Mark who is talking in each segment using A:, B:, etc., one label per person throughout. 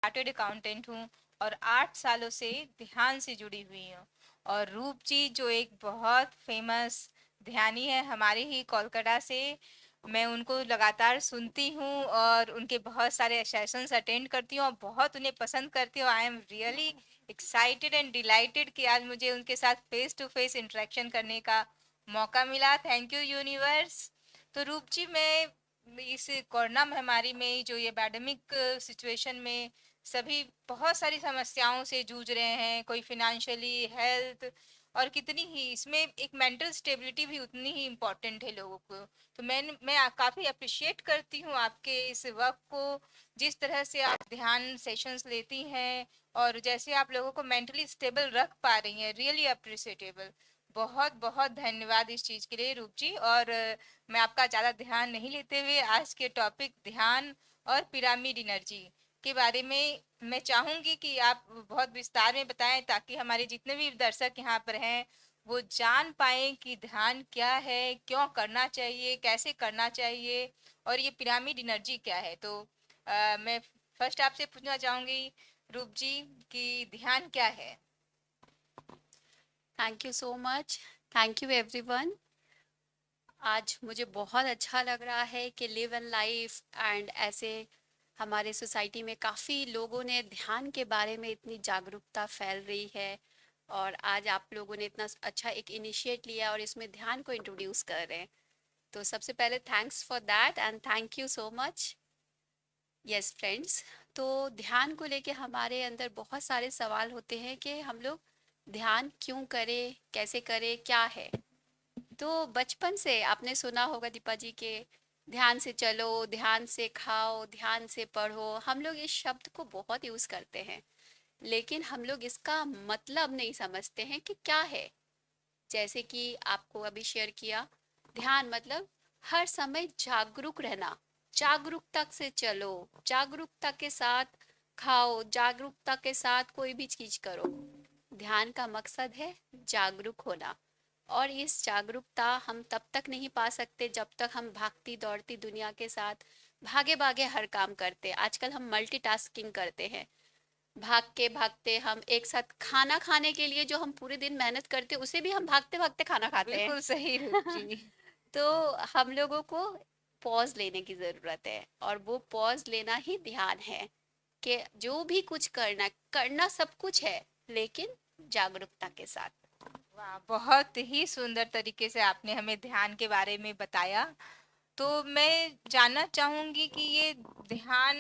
A: Chartered accountant हूँ और 8 सालों से ध्यान से जुड़ी हुई हूँ। और रूप जी जो एक बहुत फेमस ध्यानी है हमारे ही कोलकाता से, मैं उनको लगातार सुनती हूँ और उनके बहुत सारे सेशंस अटेंड करती हूँ और बहुत उन्हें पसंद करती हूँ। I am really excited and dilated कि आज मुझे उनके साथ फेस टू फेस इंटरेक्शन करने का मौका मिला। Thank you universe. तो रूप जी, मैं इस कोरोना महामारी में जो ये पैंडेमिक सिचुएशन में सभी बहुत सारी समस्याओं से जूझ रहे हैं, कोई फिनेंशियली, हेल्थ, और कितनी ही इसमें एक मेंटल स्टेबिलिटी भी उतनी ही इम्पोर्टेंट है लोगों को। तो मैं काफ़ी अप्रिशिएट करती हूँ आपके इस वर्क को, जिस तरह से आप ध्यान सेशंस लेती हैं और जैसे आप लोगों को मेंटली स्टेबल रख पा रही हैं, रियली अप्रिशिएटेबल। बहुत बहुत धन्यवाद इस चीज़ के लिए रूप जी। और मैं आपका ज़्यादा ध्यान नहीं लेते हुए आज के टॉपिक ध्यान और पिरामिड एनर्जी के बारे में मैं चाहूंगी कि आप बहुत विस्तार में बताएं, ताकि हमारे जितने भी दर्शक यहाँ पर हैं वो जान पाएं कि ध्यान क्या है, क्यों करना चाहिए, कैसे करना चाहिए, और ये पिरामिड एनर्जी क्या है। तो मैं फर्स्ट आपसे पूछना चाहूंगी रूप जी कि ध्यान क्या है।
B: Thank you so much. Thank you everyone. आज मुझे बहुत अच्छा लग रहा है कि लिव एन लाइफ एंड ऐसे हमारे सोसाइटी में काफ़ी लोगों ने ध्यान के बारे में इतनी जागरूकता फैल रही है। और आज आप लोगों ने इतना अच्छा एक इनिशिएट लिया और इसमें ध्यान को इंट्रोड्यूस कर रहे हैं। तो सबसे पहले thanks for that and thank you so much. Yes friends, तो ध्यान को लेके हमारे अंदर बहुत सारे सवाल होते हैं कि हम लोग ध्यान क्यों करें, कैसे करें, क्या है। तो बचपन से आपने सुना होगा दीपा जी के ध्यान से चलो, ध्यान से खाओ, ध्यान से पढ़ो। हम लोग इस शब्द को बहुत यूज करते हैं, लेकिन हम लोग इसका मतलब नहीं समझते हैं कि क्या है। जैसे कि आपको अभी शेयर किया, ध्यान मतलब हर समय जागरूक रहना, जागरूकता से चलो, जागरूकता के साथ खाओ, जागरूकता के साथ कोई भी चीज करो। ध्यान का मकसद है जागरूक होना। और इस जागरूकता हम तब तक नहीं पा सकते जब तक हम भागती दौड़ती दुनिया के साथ भागे भागे हर काम करते। आजकल हम मल्टीटास्किंग करते हैं, भाग के भागते हम एक साथ खाना खाने के लिए जो हम पूरे दिन मेहनत करते हैं उसे भी हम भागते भागते खाना खाते
A: बिल्कुल सही रूप
B: हैं।
A: जी।
B: तो हम लोगों को पॉज लेने की जरूरत है, और वो पॉज लेना ही ध्यान है कि जो भी कुछ करना, करना सब कुछ है, लेकिन जागरूकता के साथ।
A: वाह, बहुत ही सुंदर तरीके से आपने हमें ध्यान के बारे में बताया। तो मैं जानना चाहूंगी कि ये ध्यान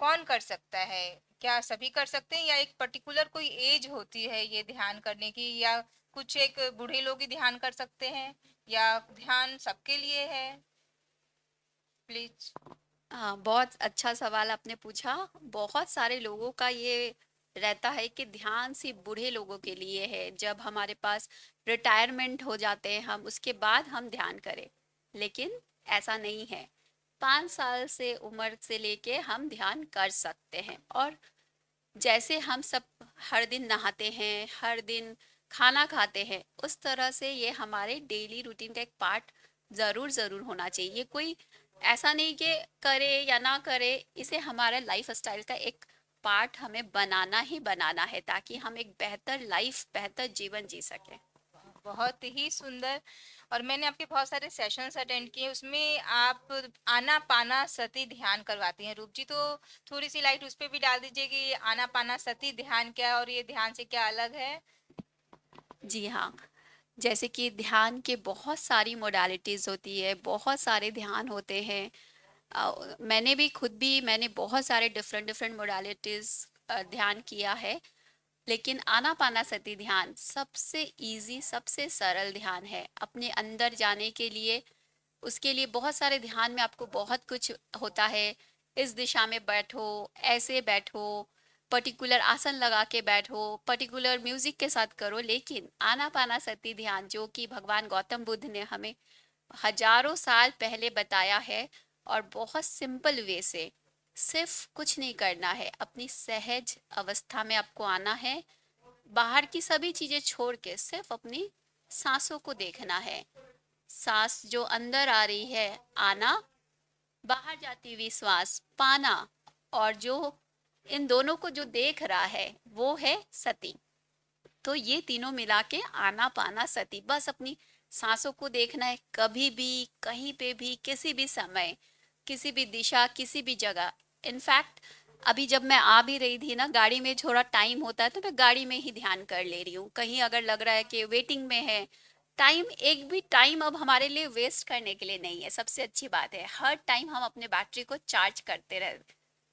A: कौन कर सकता है। क्या सभी कर सकते हैं या एक पर्टिकुलर कोई एज होती है ये ध्यान करने की, या कुछ एक बूढ़े लोग ही ध्यान कर सकते हैं, या ध्यान सबके लिए है? प्लीज।
B: हाँ, बहुत अच्छा सवाल आपने पूछा। बहुत सारे लोगों का ये रहता है कि ध्यान सिर्फ बूढ़े लोगों के लिए है, जब हमारे पास रिटायरमेंट हो जाते हैं हम उसके बाद हम ध्यान करें। लेकिन ऐसा नहीं है। 5 साल से उम्र से लेके हम ध्यान कर सकते हैं। और जैसे हम सब हर दिन नहाते हैं, हर दिन खाना खाते हैं, उस तरह से ये हमारे डेली रूटीन का एक पार्ट ज़रूर ज़रूर होना चाहिए। ये कोई ऐसा नहीं कि करे या ना करे, इसे हमारा लाइफ स्टाइल का एक पार्ट हमें बनाना ही बनाना है, ताकि हम एक बेहतर लाइफ, बेहतर जीवन जी सकें।
A: बहुत ही सुंदर। और मैंने आपके बहुत सारे सेशंस अटेंड किए, उसमें आप आना पाना सती ध्यान करवाती हैं रूप जी। तो थोड़ी सी लाइट उस पर भी डाल दीजिए कि आना पाना सती ध्यान क्या है और ये ध्यान से क्या अलग है।
B: जी हाँ, जैसे कि ध्यान के बहुत सारी मोडालिटीज़ होती है, बहुत सारे ध्यान होते हैं। मैंने भी खुद भी मैंने बहुत सारे डिफरेंट डिफरेंट मोडालिटीज़ ध्यान किया है। लेकिन आनापानासती ध्यान सबसे इजी, सबसे सरल ध्यान है अपने अंदर जाने के लिए। उसके लिए बहुत सारे ध्यान में आपको बहुत कुछ होता है। इस दिशा में बैठो, ऐसे बैठो, पर्टिकुलर आसन लगा के बैठो, पर्टिकुलर म्यूजिक के साथ करो। लेकिन आनापानासती ध्यान जो कि भगवान गौतम बुद्ध ने हमें हजारों साल पहले बताया है, और बहुत सिंपल वे से, सिर्फ कुछ नहीं करना है, अपनी सहज अवस्था में आपको आना है। बाहर की सभी चीजें छोड़ के सिर्फ अपनी सांसों को देखना है। सांस जो अंदर आ रही है आना, बाहर जाती हुई श्वास पाना, और जो इन दोनों को जो देख रहा है वो है सती। तो ये तीनों मिला के आनापानासति, बस अपनी सांसों को देखना है, कभी भी कहीं पे भी किसी भी समय, किसी भी दिशा, किसी भी जगह। इनफैक्ट अभी जब मैं आ भी रही थी ना, गाड़ी में थोड़ा टाइम होता है तो मैं गाड़ी में ही ध्यान कर ले रही हूँ। कहीं अगर लग रहा है कि वेटिंग में है, टाइम, एक भी टाइम अब हमारे लिए वेस्ट करने के लिए नहीं है। सबसे अच्छी बात है, हर टाइम हम अपने बैटरी को चार्ज करते रहे।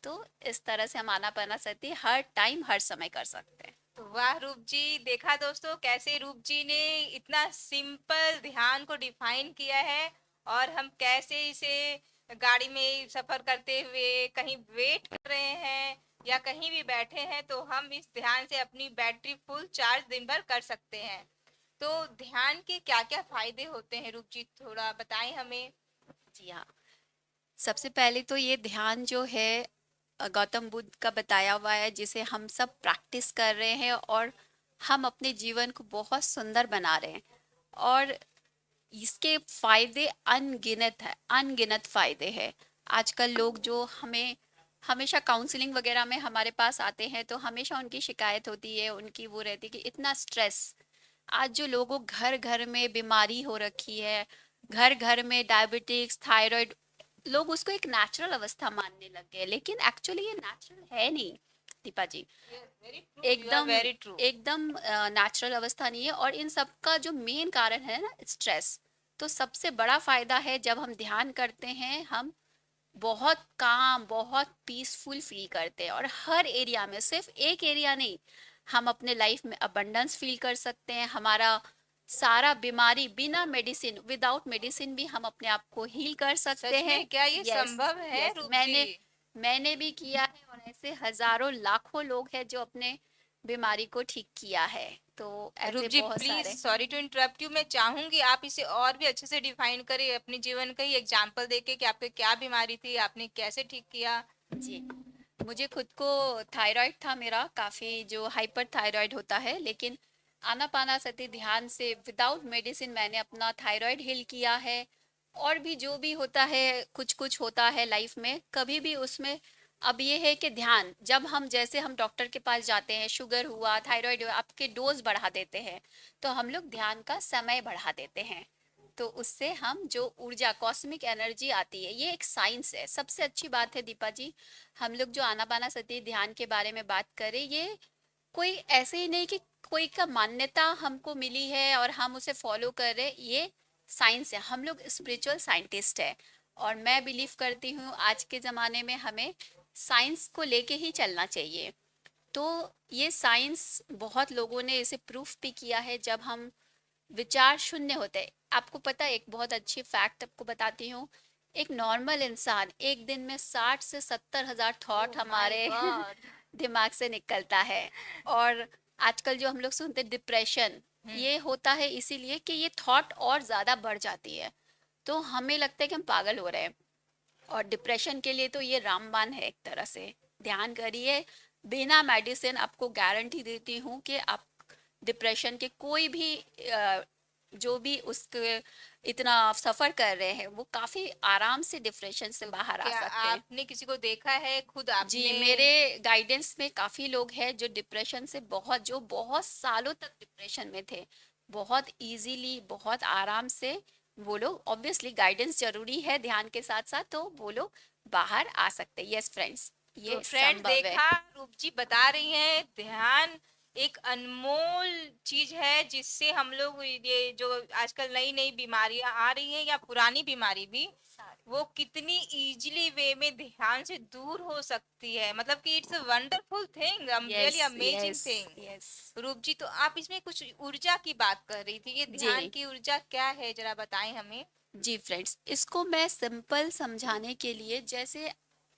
B: तो इस तरह से हम आनापानासति हर टाइम हर समय कर सकते हैं।
A: वाह रूप जी, देखा दोस्तों कैसे रूप जी ने इतना सिंपल ध्यान को डिफाइन किया है, और हम कैसे इसे गाड़ी में सफर करते हुए कहीं वेट कर रहे हैं या कहीं भी बैठे हैं तो हम इस ध्यान से अपनी बैटरी फुल चार्ज दिन भर कर सकते हैं। तो ध्यान के क्या-क्या फायदे होते हैं रूप जी, थोड़ा बताएं हमें।
B: जी हाँ, सबसे पहले तो ये ध्यान जो है गौतम बुद्ध का बताया हुआ है, जिसे हम सब प्रैक्टिस कर रहे हैं और हम अपने जीवन को बहुत सुंदर बना रहे हैं। और इसके फायदे अनगिनत है, अनगिनत फायदे हैं। आजकल लोग जो हमें हमेशा काउंसलिंग वगैरह में हमारे पास आते हैं तो हमेशा उनकी शिकायत होती है, उनकी वो रहती है कि इतना स्ट्रेस। आज जो लोगों घर घर में बीमारी हो रखी है, घर घर में डायबिटिक्स, थायराइड, लोग उसको एक नेचुरल अवस्था मानने लग गए, लेकिन एक्चुअली ये नेचुरल है नहीं दीपा जी।
A: वेरी ट्रू, यू आर
B: एकदम
A: वेरी ट्रू।
B: एकदम नेचुरल अवस्था नहीं है। और इन सब का जो मेन कारण है ना, स्ट्रेस। तो सबसे बड़ा फायदा है जब हम ध्यान करते हैं, हम बहुत काम, बहुत पीसफुल फील करते हैं। और हर एरिया में, सिर्फ एक एरिया नहीं, हम अपने लाइफ में अबंडेंस फील कर सकते हैं। हमारा सारा बीमारी बिना मेडिसिन, विदाउट मेडिसिन भी हम अपने आप को हील कर सकते
A: सच
B: हैं।
A: में क्या ये
B: यस,
A: संभव है
B: यस,
A: रूप जी?
B: मैंने भी किया है, और ऐसे हजारों लाखों लोग हैं जो अपने बीमारी को ठीक किया है। तो
A: रूप
B: ऐसे
A: जी
B: बहुत
A: प्लीज,
B: सारे।
A: सॉरी टू इंटरप्ट यू, मैं चाहूंगी आप इसे और भी अच्छे से डिफाइन करें अपने जीवन का ही एग्जांपल देके कि आपको क्या बीमारी थी, आपने कैसे ठीक किया।
B: जी, मुझे खुद को थायराइड था मेरा, काफ़ी जो हाइपर थायराइड होता है, लेकिन आनापानासति ध्यान से विदाउट मेडिसिन मैंने अपना थायराइड हील किया है। और भी जो भी होता है, कुछ कुछ होता है लाइफ में, कभी भी उसमें। अब ये है कि ध्यान, जब हम, जैसे हम डॉक्टर के पास जाते हैं, शुगर हुआ, थायराइड हुआ, आपके डोज बढ़ा देते हैं, तो हम लोग ध्यान का समय बढ़ा देते हैं। तो उससे हम जो ऊर्जा, कॉस्मिक एनर्जी आती है, ये एक साइंस है। सबसे अच्छी बात है दीपा जी, हम लोग जो आनापानासति ध्यान के बारे में बात करें, ये कोई ऐसे ही नहीं कि कोई का मान्यता हमको मिली है और हम उसे फॉलो कर रहे हैं। ये साइंस है, हम लोग स्पिरिचुअल साइंटिस्ट है। और मैं बिलीव करती हूँ आज के ज़माने में हमें साइंस को लेके ही चलना चाहिए। तो ये साइंस, बहुत लोगों ने इसे प्रूफ भी किया है। जब हम विचार शून्य होते हैं, आपको पता है, एक बहुत अच्छी फैक्ट आपको बताती हूँ। एक नॉर्मल इंसान एक दिन में 60 से 70 हज़ार थॉट
A: ओह माय
B: हमारे
A: गॉड।
B: दिमाग से निकलता है। और आजकल जो हम लोग सुनते हैं डिप्रेशन,
A: हम्म।
B: ये होता है इसीलिए कि ये थॉट और ज़्यादा बढ़ जाती है। तो हमें लगता है कि हम पागल हो रहे हैं। और डिप्रेशन के लिए तो ये रामबाण है एक तरह से। ध्यान करिए, बिना मेडिसिन, आपको गारंटी देती हूँ कि आप डिप्रेशन के कोई भी जो भी उसके इतना सफ़र कर रहे हैं, वो काफ़ी आराम से डिप्रेशन से
A: तो
B: बाहर आ
A: क्या
B: सकते हैं।
A: आपने किसी को देखा है, खुद
B: जी,
A: आपने?
B: मेरे गाइडेंस में काफ़ी लोग हैं जो डिप्रेशन से बहुत, जो बहुत सालों तक डिप्रेशन में थे, बहुत इजीली, बहुत आराम से वो लोग, ऑब्वियसली गाइडेंस ज़रूरी है ध्यान के साथ-साथ, तो वो लोग बाहर आ सकते हैं। यस फ्रेंड्स,
A: तो
B: ये
A: फ्रेंड
B: संभव है।
A: देखा, रूप जी बता रही हैं ध्यान एक अनमोल चीज है जिससे हम लोग ये जो आजकल नई नई बीमारियां आ रही हैं या पुरानी बीमारी भी,
B: सारे।
A: वो कितनी इजीली वे में ध्यान से दूर हो सकती है। मतलब कि it's a wonderful thing,
B: yes,
A: really amazing
B: yes,
A: thing.
B: Yes.
A: रूप जी, तो आप इसमें कुछ ऊर्जा की बात कर रही थी, ये ध्यान
B: जी,
A: की ऊर्जा क्या है, जरा बताएं हमें।
B: जी फ्रेंड्स, इसको मैं सिंपल समझाने के लिए, जैसे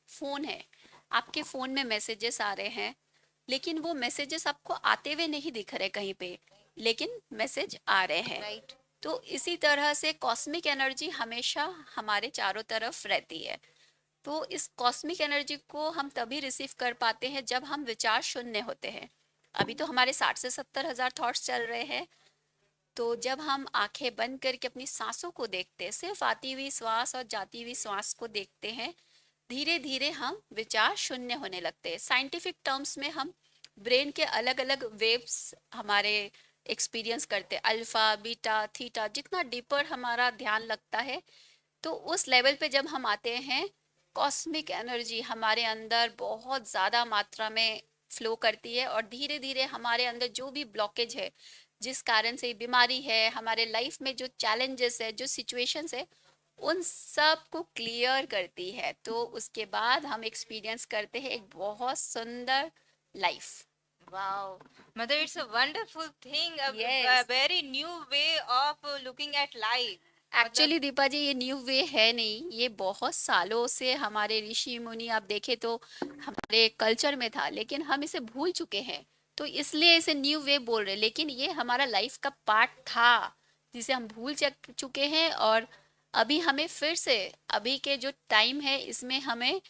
B: फ़ोन है, आपके फ़ोन में मैसेजेस आ रहे हैं, लेकिन वो मैसेजेस आपको आते हुए नहीं दिख रहे कहीं पे, लेकिन मैसेज आ रहे हैं।
A: राइट।
B: तो इसी तरह से कॉस्मिक एनर्जी हमेशा हमारे चारों तरफ रहती है। तो इस कॉस्मिक एनर्जी को हम तभी रिसीव कर पाते हैं जब हम विचार शून्य होते हैं। अभी तो हमारे 60 से 70 हज़ार थॉट्स चल रहे हैं। तो जब हम आंखें बंद करके अपनी सांसों को देखते हैं, सिर्फ आती हुई श्वास और जाती हुई श्वास को देखते हैं, धीरे धीरे हम विचार शून्य होने लगते हैं। साइंटिफिक टर्म्स में हम ब्रेन के अलग अलग वेव्स हमारे एक्सपीरियंस करते हैं, अल्फा बीटा थीटा। जितना डीपर हमारा ध्यान लगता है, तो उस लेवल पे जब हम आते हैं, कॉस्मिक एनर्जी हमारे अंदर बहुत ज़्यादा मात्रा में फ्लो करती है, और धीरे धीरे हमारे अंदर जो भी ब्लॉकेज है, जिस कारण से बीमारी है, हमारे लाइफ में जो चैलेंजेस है, जो सिचुएशंस है, उन सब को क्लियर करती है। तो उसके बाद हम एक्सपीरियंस करते हैं एक बहुत सुंदर लाइफ।
A: Wow. मतलब it's a wonderful thing, a
B: yes,
A: very new way of looking at life. मतलब
B: एक्चुअली दीपा जी, ये न्यू वे है नहीं, ये बहुत सालों से हमारे ऋषि मुनि आप देखें तो हमारे कल्चर में था, लेकिन हम इसे भूल चुके हैं। तो इसलिए इसे न्यू वे बोल रहे हैं, लेकिन ये हमारा लाइफ का पार्ट था जिसे हम भूल चुके हैं। और अभी हमें फिर से, अभी के जो टाइम है इसमें हमें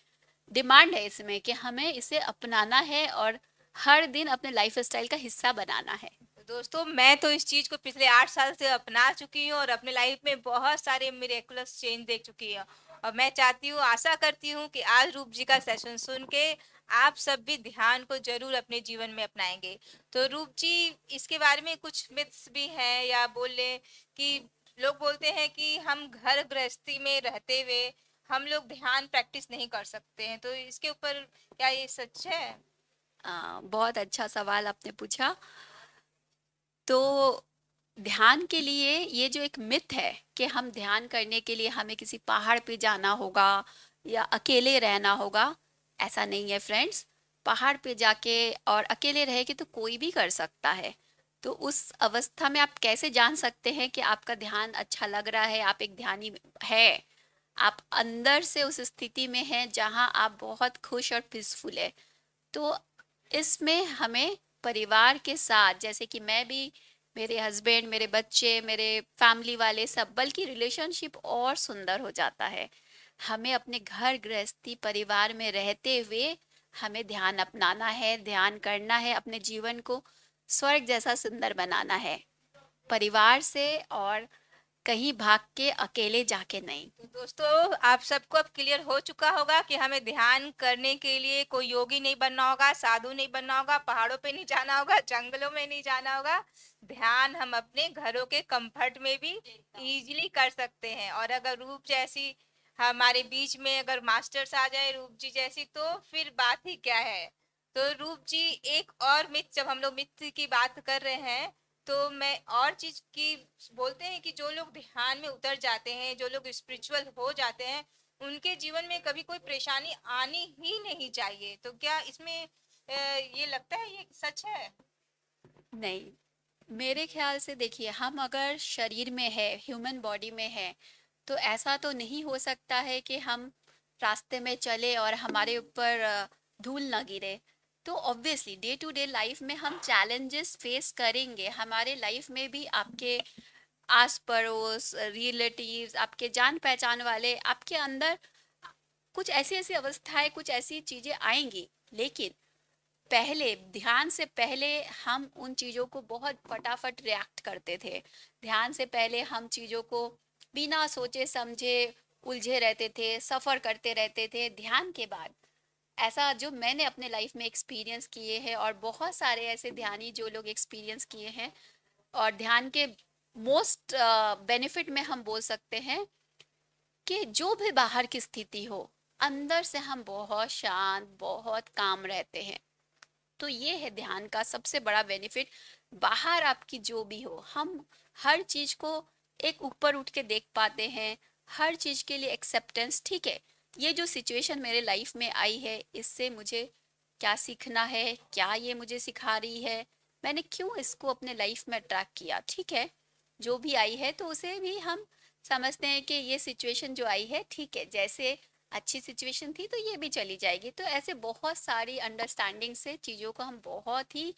B: डिमांड है इसमें कि हमें इसे अपनाना है और हर दिन अपने लाइफ स्टाइल का हिस्सा बनाना है।
A: दोस्तों, मैं तो इस चीज को पिछले 8 साल से अपना चुकी हूँ और अपने लाइफ में बहुत सारे मिरेकुलस चेंज देख चुकी हूँ। और मैं चाहती हूँ, आशा करती हूँ कि आज रूप जी का सेशन सुन के आप सब भी ध्यान को जरूर अपने जीवन में अपनाएंगे। तो रूप जी, इसके बारे में कुछ मिथ्स भी हैं, या बोल लें कि लोग बोलते हैं कि हम घर गृहस्थी में रहते हुए हम लोग ध्यान प्रैक्टिस नहीं कर सकते हैं, तो इसके ऊपर क्या ये सच है?
B: बहुत अच्छा सवाल आपने पूछा। तो ध्यान के लिए ये जो एक मिथ है कि हम ध्यान करने के लिए हमें किसी पहाड़ पे जाना होगा या अकेले रहना होगा, ऐसा नहीं है फ्रेंड्स। पहाड़ पे जाके और अकेले रह के तो कोई भी कर सकता है। तो उस अवस्था में आप कैसे जान सकते हैं कि आपका ध्यान अच्छा लग रहा है, आप एक ध्यानी है? आप अंदर से उस स्थिति में हैं जहां आप बहुत खुश और पीसफुल है। तो इसमें हमें परिवार के साथ, जैसे कि मैं भी, मेरे हस्बैंड, मेरे बच्चे, मेरे फैमिली वाले सब, बल्कि रिलेशनशिप और सुंदर हो जाता है। हमें अपने घर गृहस्थी परिवार में रहते हुए हमें ध्यान अपनाना है, ध्यान करना है, अपने जीवन को स्वर्ग जैसा सुंदर बनाना है, परिवार से, और कहीं भाग के अकेले जाके नहीं।
A: तो दोस्तों, आप सबको अब क्लियर हो चुका होगा कि हमें ध्यान करने के लिए कोई योगी नहीं बनना होगा, साधु नहीं बनना होगा, पहाड़ों पे नहीं जाना होगा, जंगलों में नहीं जाना होगा। ध्यान हम अपने घरों के कंफर्ट में भी इजीली कर सकते हैं। और अगर रूप जैसी हमारे बीच में अगर मास्टर्स आ जाए, रूप जी जैसी, तो फिर बात ही क्या है। तो रूप जी, एक और मिथ, जब हम लोग मिथ की बात कर रहे हैं, तो मैं और चीज की बोलते हैं कि जो लोग ध्यान में उतर जाते हैं, जो लोग स्पिरिचुअल हो जाते हैं, उनके जीवन में कभी कोई परेशानी आनी ही नहीं चाहिए। तो क्या इसमें ये लगता है ये सच है?
B: नहीं, मेरे ख्याल से देखिए, हम अगर शरीर में है, ह्यूमन बॉडी में है, तो ऐसा तो नहीं हो सकता है कि हम रास्ते में चले और हमारे ऊपर धूल ना गिरे। तो obviously day to day life में हम चैलेंजेस फेस करेंगे। हमारे लाइफ में भी आपके आस पड़ोस, रिलेटिव्स, आपके जान पहचान वाले, आपके अंदर कुछ ऐसी ऐसी अवस्थाएं, कुछ ऐसी चीजें आएंगी। लेकिन पहले, ध्यान से पहले, हम उन चीज़ों को बहुत फटाफट रिएक्ट करते थे। ध्यान से पहले हम चीज़ों को बिना सोचे समझे उलझे रहते थे, सफ़र करते रहते थे। ध्यान के बाद ऐसा जो मैंने अपने लाइफ में एक्सपीरियंस किए हैं, और बहुत सारे ऐसे ध्यानी जो लोग एक्सपीरियंस किए हैं, और ध्यान के मोस्ट बेनिफिट में हम बोल सकते हैं कि जो भी बाहर की स्थिति हो, अंदर से हम बहुत शांत, बहुत काम रहते हैं। तो ये है ध्यान का सबसे बड़ा बेनिफिट। बाहर आपकी जो भी हो, हम हर चीज को एक ऊपर उठ के देख पाते हैं। हर चीज के लिए एक्सेप्टेंस, ठीक है, ये जो सिचुएशन मेरे लाइफ में आई है, इससे मुझे क्या सीखना है, क्या ये मुझे सिखा रही है, मैंने क्यों इसको अपने लाइफ में अट्रैक्ट किया, ठीक है। जो भी आई है तो उसे भी हम समझते हैं कि ये सिचुएशन जो आई है, ठीक है, जैसे अच्छी सिचुएशन थी तो ये भी चली जाएगी। तो ऐसे बहुत सारी अंडरस्टैंडिंग से चीज़ों को हम बहुत ही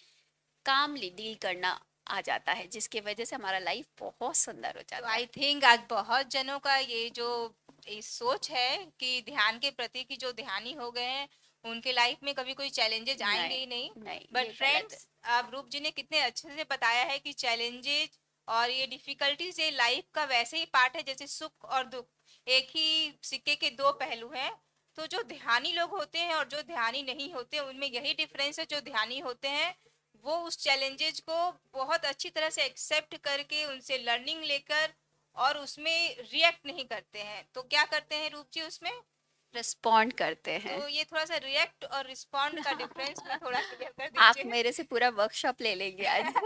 B: कामली डील करना आ जाता है, जिसकी वजह से हमारा लाइफ बहुत सुंदर हो
A: तो
B: जाता है।
A: आई थिंक आज बहुत जनों का ये जो इस सोच है कि ध्यान के प्रति की जो ध्यानी हो गए हैं, उनके लाइफ में कभी कोई चैलेंजेस आएंगे
B: नहीं,
A: ही नहीं।
B: नहीं,
A: बट
B: ये गलत है।
A: फ्रेंड्स, अब रूप जी ने कितने अच्छे से बताया है कि चैलेंजेस और ये डिफिकल्टीज ये लाइफ का वैसे ही पार्ट है जैसे सुख और दुख, एक ही सिक्के के दो पहलू हैं। तो जो ध्यानी लोग होते हैं और जो ध्यानी नहीं होते उनमें यही डिफरेंस है। जो ध्यानी होते हैं वो उस चैलेंजेस को बहुत अच्छी तरह से एक्सेप्ट करके उनसे लर्निंग लेकर और उसमें रिएक्ट नहीं करते हैं। तो क्या करते हैं रूप जी उसमें?
B: रिस्पॉन्ड करते हैं।
A: तो ये थोड़ा सा रिएक्ट और रिस्पॉन्ड का डिफरेंस में थोड़ा क्लियर कर
B: आप
A: दीजिए।
B: मेरे से पूरा वर्कशॉप ले लेंगे आज।
A: आप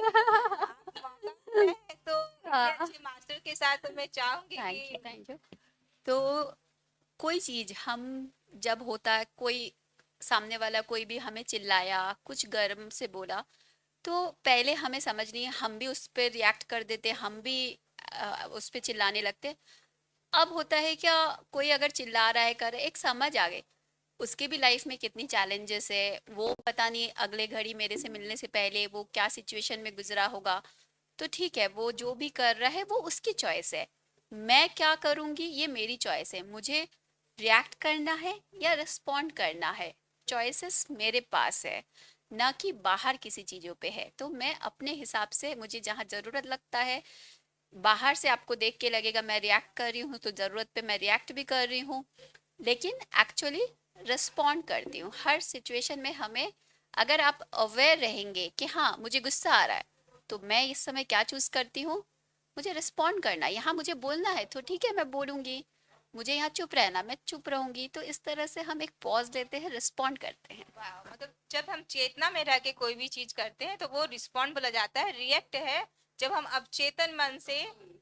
A: मौका है तो इतने
B: हाँ,
A: अच्छे मास्टर के साथ तो मैं चाहूंगी
B: थैंक यू,
A: कि
B: थैंक यू। तो कोई चीज हम जब होता है, कोई सामने वाला कोई भी हमें चिल्लाया, कुछ गर्म से बोला, तो पहले हमें समझ नहीं है, हम भी उस पे रिएक्ट कर देते, हम भी उस पे चिल्लाने लगते। अब होता है क्या, कोई अगर चिल्ला रहा है, कर एक समझ आ गई, उसके भी लाइफ में कितनी चैलेंजेस है, वो पता नहीं अगले घड़ी मेरे से मिलने से पहले वो क्या सिचुएशन में गुजरा होगा। तो ठीक है, वो जो भी कर रहा है वो उसकी चॉइस है। मैं क्या करूंगी ये मेरी चॉइस है, मुझे रिएक्ट करना है या रिस्पॉन्ड करना है, चॉइसेस मेरे पास है, ना कि बाहर किसी चीज़ों पे है। तो मैं अपने हिसाब से, मुझे जहाँ ज़रूरत लगता है, बाहर से आपको देख के लगेगा मैं रिएक्ट कर रही हूँ, तो ज़रूरत पे मैं रिएक्ट भी कर रही हूँ, लेकिन एक्चुअली रिस्पॉन्ड करती हूँ हर सिचुएशन में। हमें, अगर आप अवेयर रहेंगे कि हाँ मुझे गुस्सा आ रहा है, तो मैं इस समय क्या चूज करती हूँ, मुझे रिस्पॉन्ड करना है। यहाँ मुझे बोलना है तो ठीक है मैं बोलूंगी, मुझे यहाँ चुप रहना मैं चुप रहूंगी। तो इस तरह से हम एक पॉज लेते हैं, रिस्पॉन्ड करते हैं।
A: वाह, मतलब जब हम चेतना में रह के कोई भी चीज करते हैं तो वो रिस्पॉन्ड बोला जाता है। रिएक्ट है जब हम अवचेतन मन से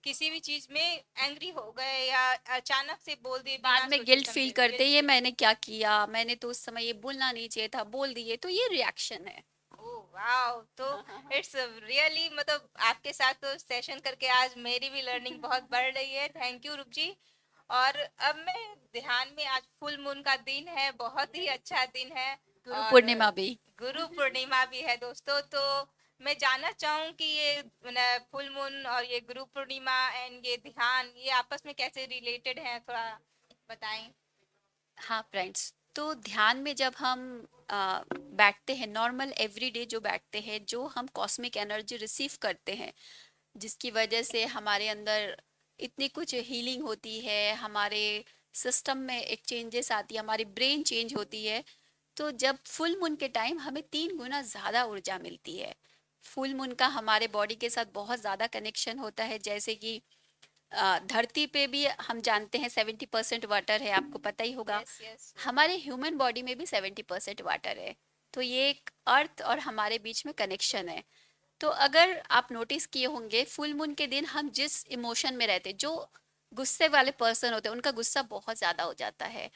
A: किसी भी चीज में एंग्री हो गए या अचानक से बोल दिए
B: बाद
A: बिना
B: में
A: सोचे
B: गिल्ट फील
A: समझे,
B: करते,
A: गिल्ट
B: ये
A: फील।
B: मैंने क्या किया, मैंने तो उस समय ये बोलना नहीं चाहिए था, बोल दिए, तो ये रिएक्शन है।
A: ओह वाओ, तो
B: हाँ, हाँ, हाँ।
A: इट्स रियली, मतलब आपके साथ तो सेशन करके आज मेरी भी लर्निंग बहुत बढ़ रही है। थैंक यू रूप जी। और अब मैं ध्यान में, आज फुल मून का दिन है, बहुत ही अच्छा दिन है।
B: गुरु
A: और
B: पूर्णिमा भी।
A: गुरु पूर्णिमा भी है दोस्तों। तो मैं जानना चाहूँ कि ये फुल मून और ये गुरु पूर्णिमा एंड ये ध्यान, ये आपस में कैसे रिलेटेड है, थोड़ा बताएं।
B: हाँ फ्रेंड्स, तो ध्यान में जब हम बैठते हैं, नॉर्मल एवरीडे जो बैठते हैं, जो हम कॉस्मिक एनर्जी रिसीव करते हैं, जिसकी वजह से हमारे अंदर इतनी कुछ हीलिंग होती है, हमारे सिस्टम में एक चेंजेस आती है, हमारी ब्रेन चेंज होती है। तो जब फुल मून के टाइम हमें 3 गुना ज़्यादा ऊर्जा मिलती है। फुल मून का हमारे बॉडी के साथ बहुत ज़्यादा कनेक्शन होता है। जैसे कि धरती पे भी हम जानते हैं 70% वाटर है, आपको पता ही होगा।
A: Yes yes.
B: हमारे ह्यूमन बॉडी में भी 70% वाटर है। तो ये एक अर्थ और हमारे बीच में कनेक्शन है। तो अगर आप नोटिस किए होंगे, फुल मून के दिन हम जिस इमोशन में रहते, जो गुस्से वाले पर्सन होते हैं उनका गुस्सा बहुत ज़्यादा हो जाता है,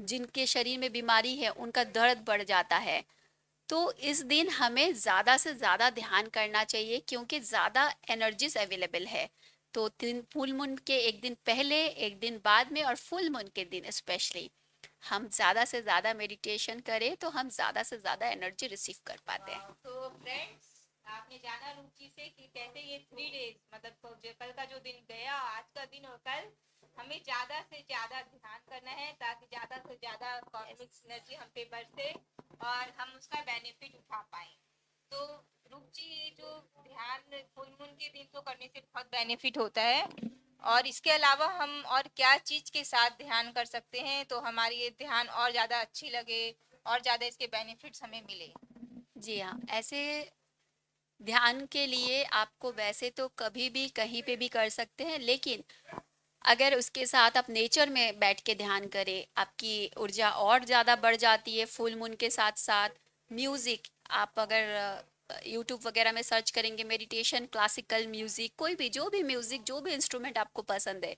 B: जिनके शरीर में बीमारी है उनका दर्द बढ़ जाता है। तो इस दिन हमें ज़्यादा से ज़्यादा ध्यान करना चाहिए, क्योंकि ज़्यादा एनर्जीज अवेलेबल है। तो तीन फुल मून के एक दिन पहले, एक दिन बाद में और फुल मून के दिन स्पेशली हम ज़्यादा से ज़्यादा मेडिटेशन करें, तो हम ज़्यादा से ज़्यादा एनर्जी रिसीव कर पाते हैं।
A: तो फ्रेंड्स, आपने जाना रुचि से कि कैसे ये 3 डेज, मतलब तो जो कल का जो दिन गया, आज का दिन और कल, हमें ज्यादा से ज्यादा ध्यान करना है ताकि ज्यादा से ज्यादा
B: यस।
A: कॉस्मिक एनर्जी हम पे बरसे और हम उसका बेनिफिट उठा पाए। तो रूप जी, ये जो ध्यान फुल मून के दिन तो करने से बहुत बेनिफिट होता है, और इसके अलावा हम और क्या चीज के साथ ध्यान कर सकते हैं तो हमारी ये ध्यान और ज्यादा अच्छी लगे और ज्यादा इसके बेनिफिट्स हमें मिले?
B: जी हाँ, ऐसे ध्यान के लिए आपको वैसे तो कभी भी कहीं पे भी कर सकते हैं, लेकिन अगर उसके साथ आप नेचर में बैठ के ध्यान करें, आपकी ऊर्जा और ज़्यादा बढ़ जाती है। फुल मून के साथ साथ म्यूज़िक, आप अगर यूट्यूब वगैरह में सर्च करेंगे मेडिटेशन, क्लासिकल म्यूज़िक, कोई भी, जो भी म्यूज़िक, जो भी इंस्ट्रूमेंट आपको पसंद है,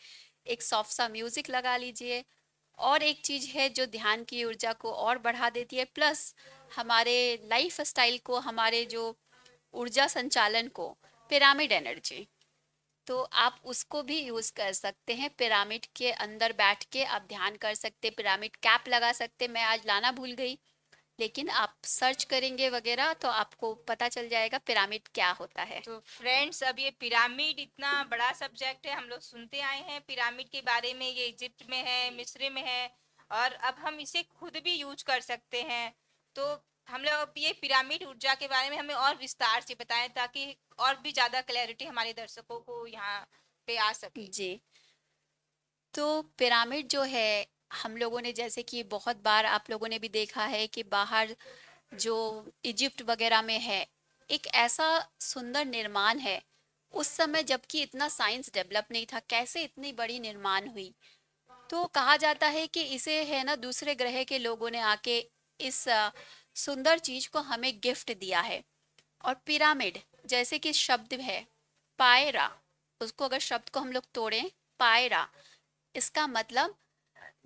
B: एक सॉफ्ट सा म्यूज़िक लगा लीजिए। और एक चीज़ है जो ध्यान की ऊर्जा को और बढ़ा देती है, प्लस हमारे लाइफ स्टाइल को, हमारे जो ऊर्जा संचालन को, पिरामिड एनर्जी, तो आप उसको भी यूज कर सकते हैं। पिरामिड के अंदर बैठ के आप ध्यान कर सकते, पिरामिड कैप लगा सकते। मैं आज लाना भूल गई, लेकिन आप सर्च करेंगे वगैरह तो आपको पता चल जाएगा पिरामिड क्या होता है।
A: तो फ्रेंड्स, अब ये पिरामिड इतना बड़ा सब्जेक्ट है, हम लोग सुनते आए हैं पिरामिड के बारे में, ये इजिप्ट में है, मिस्र में है, और अब हम इसे खुद भी यूज कर सकते हैं। तो हम लोग अब ये पिरामिड ऊर्जा के बारे में हमें और विस्तार से बताएं ताकि और भी ज्यादा क्लैरिटी हमारे दर्शकों को यहाँ पे आ सके।
B: जी, तो पिरामिड जो है, हम लोगों ने जैसे कि बहुत बार आप लोगों ने भी देखा है कि बाहर जो इजिप्ट वगैरह में है, एक ऐसा सुंदर निर्माण है। उस समय जबकि इतना साइंस डेवलप नहीं था, कैसे इतनी बड़ी निर्माण हुई। तो कहा जाता है कि इसे है ना दूसरे ग्रह के लोगों ने आके इस सुंदर चीज को हमें गिफ्ट दिया है। और पिरामिड जैसे कि शब्द है पायरा, उसको अगर शब्द को हम लोग तोड़ें, पायरा, इसका मतलब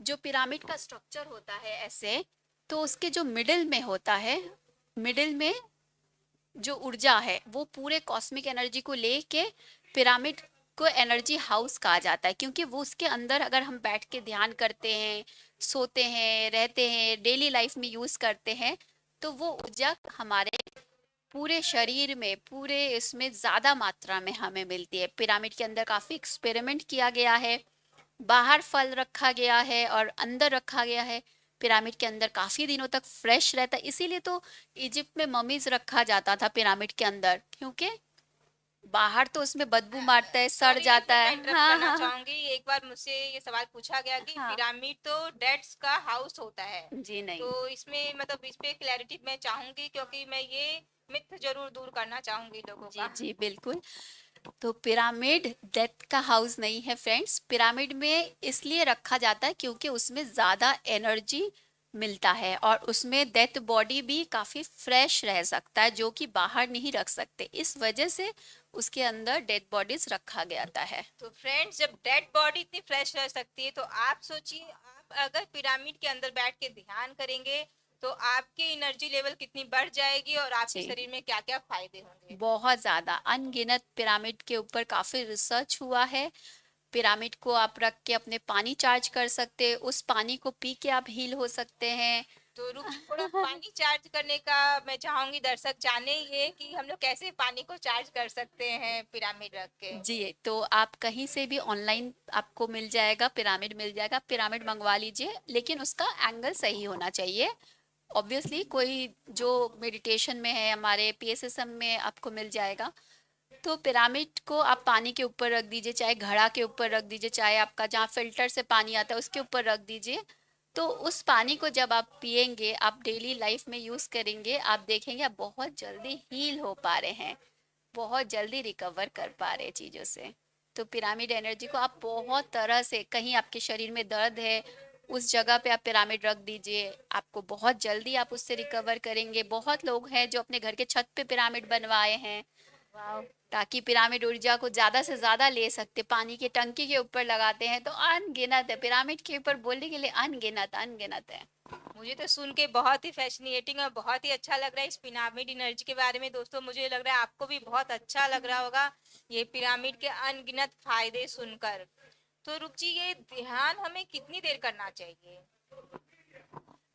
B: जो पिरामिड का स्ट्रक्चर होता है ऐसे, तो उसके जो मिडिल में होता है, मिडिल में जो ऊर्जा है वो पूरे कॉस्मिक एनर्जी को लेके पिरामिड को एनर्जी हाउस कहा जाता है, क्योंकि वो उसके अंदर अगर हम बैठ के ध्यान करते हैं, सोते हैं, रहते हैं, डेली लाइफ में यूज करते हैं, तो वो ऊर्जा हमारे पूरे शरीर में, पूरे इसमें ज्यादा मात्रा में हमें मिलती है। पिरामिड के अंदर काफी एक्सपेरिमेंट किया गया है, बाहर फल रखा गया है और अंदर रखा गया है। पिरामिड के अंदर काफी दिनों तक फ्रेश रहता है, इसीलिए तो इजिप्ट में ममीज रखा जाता था पिरामिड के अंदर, क्योंकि बाहर तो उसमें बदबू मारता है, सड़
A: सॉरी,
B: जाता
A: फिर मैं
B: है।
A: इंटरप्ट
B: हाँ
A: करना
B: हाँ
A: चाहूंगी। एक बार मुझसे ये सवाल पूछा गया कि
B: हाँ।
A: पिरामिड तो डेड्स का हाउस होता है,
B: जी नहीं।
A: तो इसमें मतलब इस पे क्लैरिटी मैं चाहूंगी, क्योंकि मैं ये मिथ जरूर दूर करना चाहूंगी लोगों
B: जी
A: का।
B: जी बिल्कुल। तो पिरामिड डेथ का हाउस नहीं है फ्रेंड्स, पिरामिड में इसलिए रखा जाता है क्योंकि उसमें ज्यादा एनर्जी मिलता है और उसमें डेथ बॉडी भी काफी फ्रेश रह सकता है, जो कि बाहर नहीं रख सकते, इस वजह से उसके अंदर डेथ बॉडीज रखा गया है।
A: तो फ्रेंड्स, जब डेड बॉडी इतनी फ्रेश रह सकती है, तो आप सोचिए, आप अगर पिरामिड के अंदर बैठ के ध्यान करेंगे तो आपकी एनर्जी लेवल कितनी बढ़ जाएगी और आपके
B: जी
A: शरीर में क्या क्या फायदे होंगे।
B: बहुत ज्यादा, अनगिनत पिरामिड के ऊपर काफी रिसर्च हुआ है। पिरामिड को आप रख के अपने पानी चार्ज कर सकते हैं, उस पानी को पी के आप हील हो सकते हैं।
A: तो रुक जी, थोड़ा पानी चार्ज करने का मैं चाहूंगी दर्शक जाने ये कि हम लोग कैसे पानी को चार्ज कर सकते हैं पिरामिड रख के।
B: जी, तो आप कहीं से भी ऑनलाइन आपको मिल जाएगा, पिरामिड मिल जाएगा, पिरामिड मंगवा लीजिए, लेकिन उसका एंगल सही होना चाहिए। ऑब्वियसली कोई जो मेडिटेशन में है, हमारे पीएसएसएम में आपको मिल जाएगा। तो पिरामिड को आप पानी के ऊपर रख दीजिए, चाहे घड़ा के ऊपर रख दीजिए, चाहे आपका जहाँ फिल्टर से पानी आता है उसके ऊपर रख दीजिए। तो उस पानी को जब आप पिएंगे, आप डेली लाइफ में यूज करेंगे, आप देखेंगे आप बहुत जल्दी हील हो पा रहे हैं, बहुत जल्दी रिकवर कर पा रहे हैं चीज़ों से। तो पिरामिड एनर्जी को आप बहुत तरह से, कहीं आपके शरीर में दर्द है, उस जगह पे आप पिरामिड रख दीजिए, आपको बहुत जल्दी आप उससे रिकवर करेंगे। बहुत लोग हैं जो अपने घर के छत पे पिरामिड बनवाए हैं,
A: वाह।
B: ताकि पिरामिड ऊर्जा को ज्यादा से ज्यादा ले सकते। पानी की टंकी के ऊपर लगाते हैं, तो अनगिनत है पिरामिड के ऊपर, बोलने के लिए अनगिनत अनगिनत है।
A: मुझे तो सुन के बहुत ही फैसिनेटिंग और बहुत ही अच्छा लग रहा है इस पिरामिड एनर्जी के बारे में। दोस्तों, मुझे लग रहा है आपको भी बहुत अच्छा लग रहा होगा ये पिरामिड के अनगिनत फायदे सुनकर। तो रुक जी, ये ध्यान हमें कितनी देर करना चाहिए।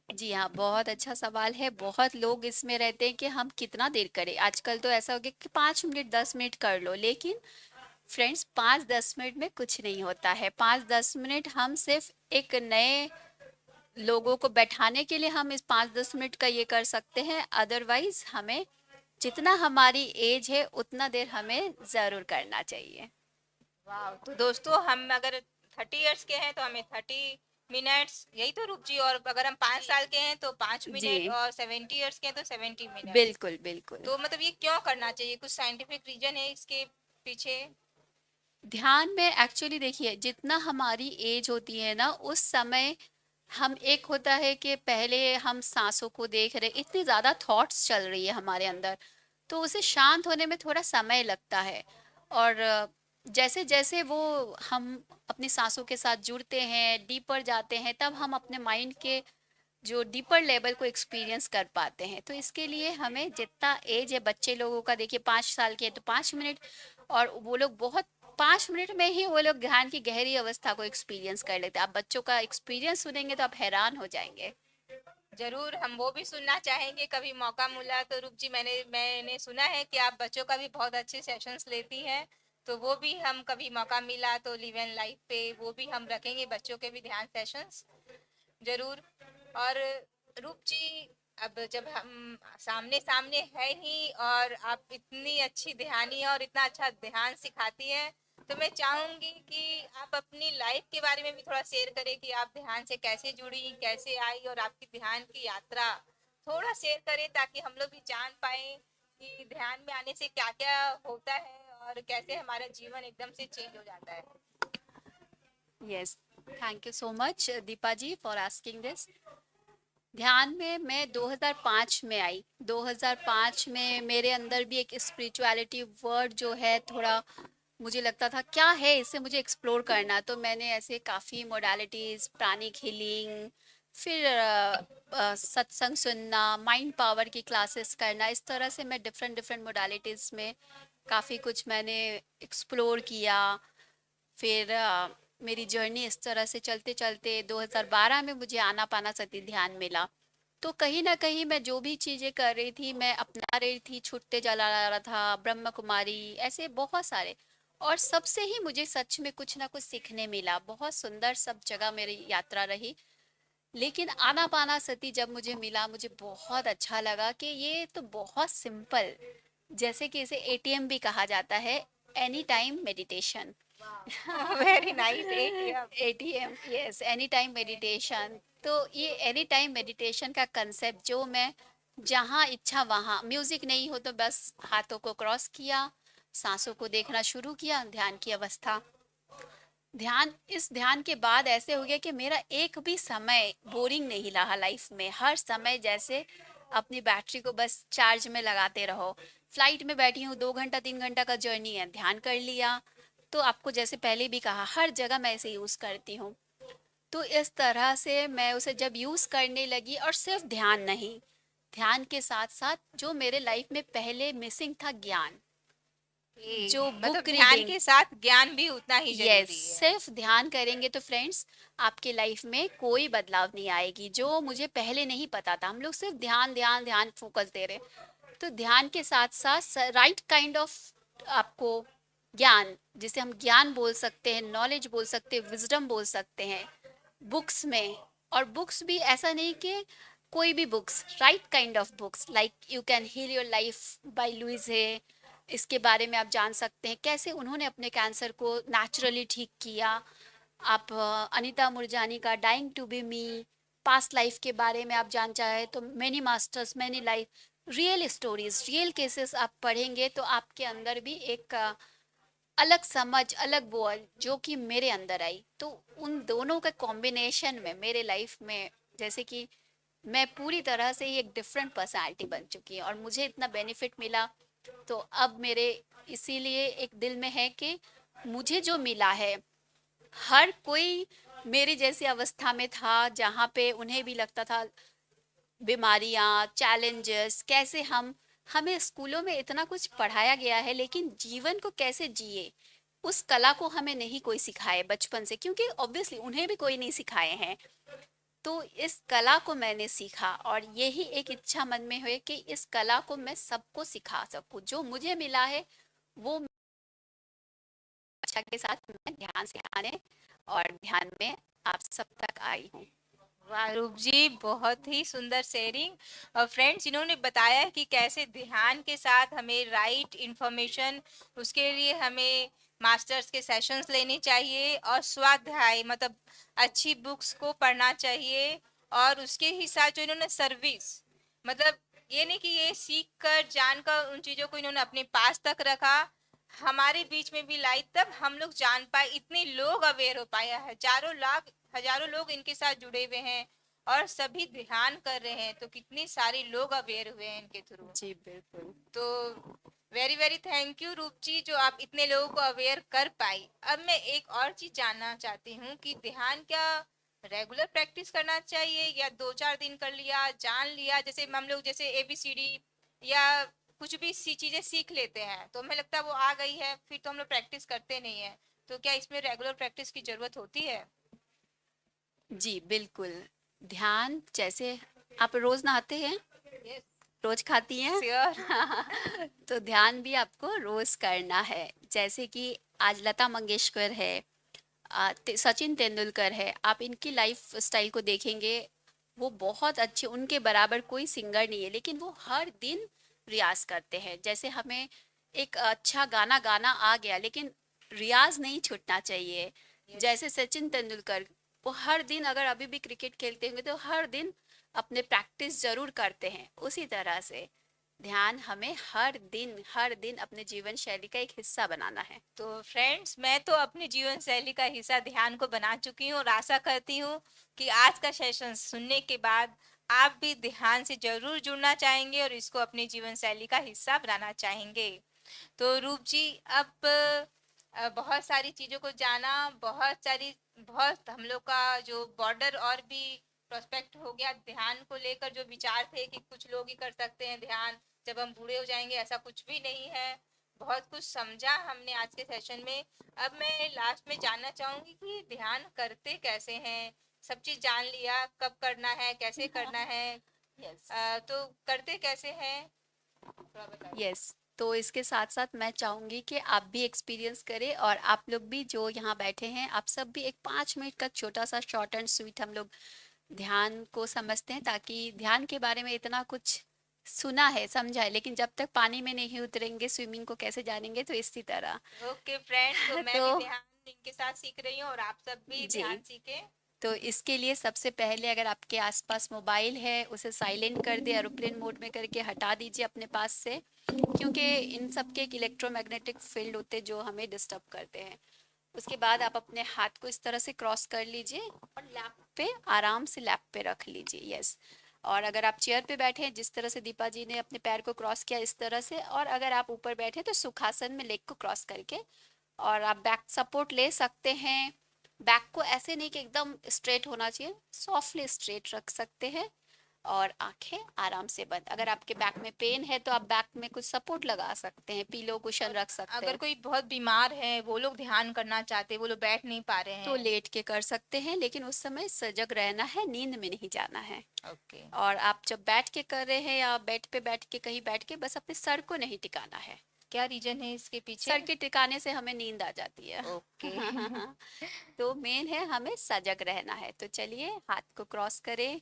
B: जी हाँ, बहुत अच्छा सवाल है। बहुत लोग इसमें रहते हैं कि हम कितना देर करें, आजकल तो ऐसा हो गया कि 5 मिनट 10 मिनट कर लो, लेकिन फ्रेंड्स 5-10 मिनट में कुछ नहीं होता है। 5-10 मिनट हम सिर्फ एक नए लोगों को बैठाने के लिए हम इस 5-10 मिनट का ये कर सकते हैं, अदरवाइज हमें जितना हमारी एज है उतना देर हमें जरूर करना चाहिए।
A: वाह। तो दोस्तों, हम अगर 30 इयर्स के हैं तो हमें 30 मिनट्स, यही तो रुक जी। और अगर हम 5 साल के हैं तो 5 मिनट,
B: जी
A: और 70 इयर्स के हैं तो 70 मिनट्स।
B: बिल्कुल बिल्कुल।
A: तो मतलब ये क्यों करना चाहिए, कुछ साइंटिफिक रीजन है इसके पीछे।
B: ध्यान में एक्चुअली देखिए, जितना हमारी एज होती है ना उस समय, हम एक होता है कि पहले हम सांसों को देख रहे, इतनी ज्यादा थॉट्स चल रही है हमारे अंदर, तो उसे शांत होने में थोड़ा समय लगता है। और जैसे जैसे वो हम अपनी सांसों के साथ जुड़ते हैं, डीपर जाते हैं, तब हम अपने माइंड के जो डीपर लेवल को एक्सपीरियंस कर पाते हैं। तो इसके लिए हमें जितना एज है, बच्चे लोगों का देखिए 5 साल के है तो 5 मिनट, और वो लोग बहुत 5 मिनट में ही वो लोग ध्यान की गहरी अवस्था को एक्सपीरियंस कर लेते हैं। आप बच्चों का एक्सपीरियंस सुनेंगे तो आप हैरान हो जाएंगे।
A: जरूर, हम वो भी सुनना चाहेंगे कभी मौका मिला तो। रुक जी, मैंने सुना है कि आप बच्चों का भी बहुत अच्छे सेशंस लेती हैं, तो वो भी हम कभी मौका मिला तो लिव एंड लाइफ पे वो भी हम रखेंगे, बच्चों के भी ध्यान सेशंस जरूर। और रूप जी, अब जब हम सामने सामने है ही और आप इतनी अच्छी ध्यानी और इतना अच्छा ध्यान सिखाती हैं, तो मैं चाहूंगी कि आप अपनी लाइफ के बारे में भी थोड़ा शेयर करें कि आप ध्यान से कैसे जुड़ी, कैसे आई, और आपकी ध्यान की यात्रा थोड़ा शेयर करें ताकि हम लोग भी जान पाए कि ध्यान में आने से क्या क्या होता है और कैसे हमारा जीवन एकदम से चेंज हो जाता है।
B: Yes, thank you so much Deepa ji for asking this. ध्यान में मैं 2005 में आई। 2005 में मेरे अंदर भी एक स्पिरिचुअलिटी वर्ड जो है थोड़ा मुझे लगता था क्या है इसे मुझे एक्सप्लोर करना। तो मैंने ऐसे काफ़ी मोडालिटीज़, प्राणिक हीलिंग, फिर सत्संग सुनना, माइंड पावर की क्लासेस करना, इस तरह से मैं डिफरेंट डिफरेंट मोडालिटीज़ में काफ़ी कुछ मैंने एक्सप्लोर किया। फिर मेरी जर्नी इस तरह से चलते चलते 2012 में मुझे आनापाना सती ध्यान मिला। तो कहीं ना कहीं मैं जो भी चीज़ें कर रही थी मैं अपना रही थी, छूटते चला जा रहा था, ब्रह्म कुमारी, ऐसे बहुत सारे। और सबसे ही मुझे सच में कुछ ना कुछ सीखने मिला। बहुत सुंदर सब जगह मेरी यात्रा रही। लेकिन आनापाना सती जब मुझे मिला मुझे बहुत अच्छा लगा कि ये तो बहुत सिंपल, जैसे कि इसे एटीएम भी कहा जाता है, any time meditation.
A: Very nice, ATM.
B: ATM, yes, any time meditation. तो ये एनी टाइम मेडिटेशन का कंसेप्ट जो मैं जहाँ इच्छा वहाँ, म्यूजिक नहीं हो तो बस हाथों को क्रॉस किया, सांसों को देखना शुरू किया, ध्यान की अवस्था। इस ध्यान के बाद ऐसे हो गया कि मेरा एक भी समय बोरिंग नहीं रहा लाइफ में। हर समय जैसे अपनी बैटरी को बस चार्ज में लगाते रहो। फ्लाइट में बैठी हूँ, 2 घंटा 3 घंटा का जर्नी है, ध्यान कर लिया। तो आपको जैसे पहले भी कहा, हर जगह मैं इसे यूज़ करती हूँ। तो इस तरह से मैं उसे जब यूज़ करने लगी, और सिर्फ ध्यान नहीं, ध्यान के साथ साथ जो मेरे लाइफ में पहले मिसिंग था, ज्ञान, जो
A: मतलब
B: बुक
A: ध्यान
B: रीडिंग।
A: के साथ ज्ञान भी उतना ही
B: यस,
A: जरूरी है।
B: सिर्फ ध्यान करेंगे तो फ्रेंड्स आपके लाइफ में कोई बदलाव नहीं आएगी। जो मुझे पहले नहीं पता था, हम लोग सिर्फ ध्यान ध्यान ध्यान फोकस दे रहे। तो ध्यान के साथ साथ राइट काइंड ऑफ आपको ज्ञान, जिसे हम ज्ञान बोल सकते हैं, नॉलेज बोल सकते हैं, विजडम बोल सकते हैं, बुक्स में। और बुक्स भी ऐसा नहीं कि कोई भी books, right kind of books like you can heal your life by Louise है। इसके बारे में आप जान सकते हैं कैसे उन्होंने अपने कैंसर को नेचुरली ठीक किया। आप अनीता मुरजानी का dying to be me, past life के बारे में आप जान चाहे तो many masters many life, real stories, real cases आप पढ़ेंगे तो आपके अंदर भी एक अलग समझ, अलग वो जो कि मेरे अंदर आई। तो उन दोनों का कॉम्बिनेशन में मेरे लाइफ में जैसे कि मैं पूरी तरह से ही एक डिफरेंट पर्सनालिटी बन चुकी है और मुझे इतना बेनिफिट मिला। तो अब मेरे इसीलिए एक दिल में है कि मुझे जो मिला है, हर कोई मेरी जैसी अवस्था में था जहाँ पे उन्हें भी लगता था बीमारियाँ, चैलेंजेस, कैसे हमें स्कूलों में इतना कुछ पढ़ाया गया है लेकिन जीवन को कैसे जिए, उस कला को हमें नहीं कोई सिखाए बचपन से, क्योंकि ऑब्वियसली उन्हें भी कोई नहीं सिखाए हैं। तो इस कला को मैंने सीखा और यही एक इच्छा मन में हुई कि इस कला को मैं सबको सिखा सकूं। जो मुझे मिला है वो इच्छा के साथ मैं ध्यान सिखाने और ध्यान में आप सब तक आई हूँ।
A: वाह रूप जी, बहुत ही सुंदर शेयरिंग। और फ्रेंड्स, इन्होंने बताया कि कैसे ध्यान के साथ हमें राइट इंफॉर्मेशन, उसके लिए हमें मास्टर्स के सेशंस लेने चाहिए और स्वाध्याय मतलब अच्छी बुक्स को पढ़ना चाहिए। और उसके ही साथ जो इन्होंने सर्विस, मतलब ये नहीं कि ये सीख कर जानकर उन चीजों को इन्होंने अपने पास तक रखा, हमारे बीच में भी लाई, तब हम लोग जान पाए, इतने लोग अवेयर हो पाए, हजारों लाख हजारों लोग इनके साथ जुड़े हुए हैं और सभी ध्यान कर रहे हैं, तो कितने सारे लोग अवेयर हुए हैं इनके थ्रू।
B: जी बिल्कुल।
A: तो वेरी वेरी थैंक यू रूप जी, जो आप इतने लोगों को अवेयर कर पाई। अब मैं एक और चीज जानना चाहती हूँ कि ध्यान क्या रेगुलर प्रैक्टिस करना चाहिए या 2-4 दिन कर लिया, जान लिया, जैसे हम लोग जैसे ABCD या कुछ भी सी चीजें सीख लेते हैं तो हमें लगता है वो आ गई है, फिर तो हम लोग प्रैक्टिस करते नहीं है। तो क्या इसमें रेगुलर प्रैक्टिस की जरूरत होती है?
B: जी बिल्कुल। ध्यान जैसे आप रोज नहाते हैं,
A: यस।
B: रोज खाती हैं।
A: श्योर।
B: तो ध्यान भी आपको रोज करना है। जैसे कि आज लता मंगेशकर है, सचिन तेंदुलकर है, आप इनकी लाइफ स्टाइल को देखेंगे, वो बहुत अच्छे, उनके बराबर कोई सिंगर नहीं है, लेकिन वो हर दिन रियाज करते हैं। जैसे हमें एक अच्छा गाना गाना आ गया लेकिन रियाज नहीं छूटना चाहिए।
A: यस।
B: जैसे सचिन तेंदुलकर, वो हर दिन, अगर अभी भी क्रिकेट खेलते होंगे तो हर दिन अपने प्रैक्टिस जरूर करते हैं। उसी तरह से ध्यान हमें हर दिन अपने जीवन शैली का एक हिस्सा बनाना है।
A: तो फ्रेंड्स, मैं तो अपनी जीवन शैली का हिस्सा ध्यान को बना चुकी हूँ और आशा करती हूँ कि आज का सेशन सुनने के बाद आप भी ध्यान से जरूर जुड़ना चाहेंगे और इसको अपनी जीवन शैली का हिस्सा बनाना चाहेंगे। तो रूप जी, अब बहुत सारी चीजों को जाना, बहुत हम लोग का जो बॉर्डर और भी प्रोस्पेक्ट हो गया ध्यान को लेकर। जो विचार थे कि कुछ लोग ही कर सकते हैं ध्यान, जब हम बूढ़े हो जाएंगे, ऐसा कुछ भी नहीं है। बहुत कुछ समझा हमने आज के सेशन में। अब मैं लास्ट में जानना चाहूंगी कि ध्यान करते कैसे हैं। सब चीज जान लिया, कब करना है, कैसे करना है,
B: यस।
A: तो करते कैसे हैं, थोड़ा बताइए।
B: यस, तो इसके साथ साथ मैं चाहूंगी कि आप भी एक्सपीरियंस करें, और आप लोग भी जो यहाँ बैठे हैं, आप सब भी एक 5 मिनट का छोटा सा शॉर्ट एंड स्वीट हम लोग ध्यान को समझते हैं, ताकि ध्यान के बारे में इतना कुछ सुना है, समझा है, लेकिन जब तक पानी में नहीं उतरेंगे स्विमिंग को कैसे जानेंगे, तो इसी तरह।
A: ओके फ्रेंड, तो मैं भी
B: तो
A: ध्यान इनके साथ सीख रही हूँ और आप सब भी
B: जी,
A: ध्यान सीखें।
B: तो इसके लिए सबसे पहले अगर आपके आसपास मोबाइल है, उसे साइलेंट कर दे, एरोप्लेन मोड में करके हटा दीजिए अपने पास से, क्योंकि इन सब के एक इलेक्ट्रोमैग्नेटिक फील्ड होते हैं जो हमें डिस्टर्ब करते हैं। उसके बाद आप अपने हाथ को इस तरह से क्रॉस कर लीजिए और लैप पे, आराम से लैप पे रख लीजिए। यस। और अगर आप चेयर पे बैठे हैं, जिस तरह से दीपा जी ने अपने पैर को क्रॉस किया इस तरह से, और अगर आप ऊपर बैठे तो सुखासन में लेग को क्रॉस करके, और आप बैक सपोर्ट ले सकते हैं। बैक को ऐसे नहीं कि एकदम स्ट्रेट होना चाहिए, सॉफ्टली स्ट्रेट रख सकते हैं, और आंखें आराम से बंद। अगर आपके बैक में पेन है तो आप बैक में कुछ सपोर्ट लगा सकते हैं, पिलो कुशन
A: और
B: रख सकते
A: अगर
B: हैं।
A: कोई बहुत बीमार है, वो लोग ध्यान करना चाहते हैं, वो लोग बैठ नहीं पा रहे
B: तो
A: हैं।
B: लेट के कर सकते हैं, लेकिन उस समय सजग रहना है, नींद में नहीं जाना है।
A: ओके।
B: और आप जब बैठ के कर रहे हैं या बेड पे बैठ के कहीं बैठ के, बस अपने सर को नहीं टिकाना है।
A: क्या रीजन है इसके पीछे?
B: सर के टिकाने से हमें नींद आ जाती है।
A: ओके।
B: तो मेन है हमें सजग रहना है। तो चलिए हाथ को क्रॉस करें।